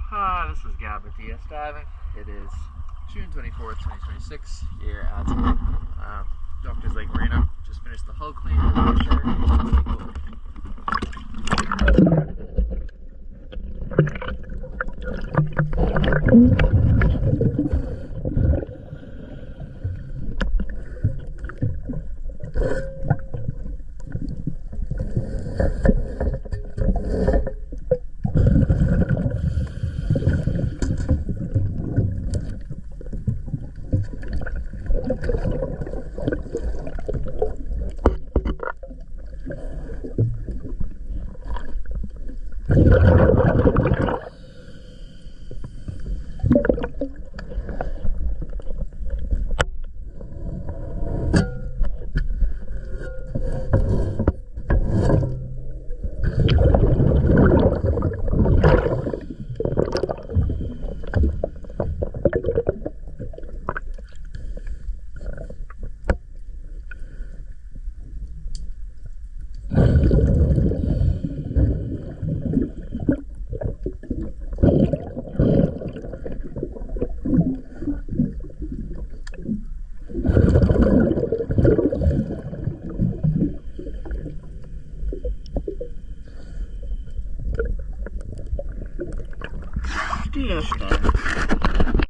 This is Gab with DS Diving. It is June 24th, 2026 here at Doctor's Lake Marina. Just finished the hull clean. DS Diving.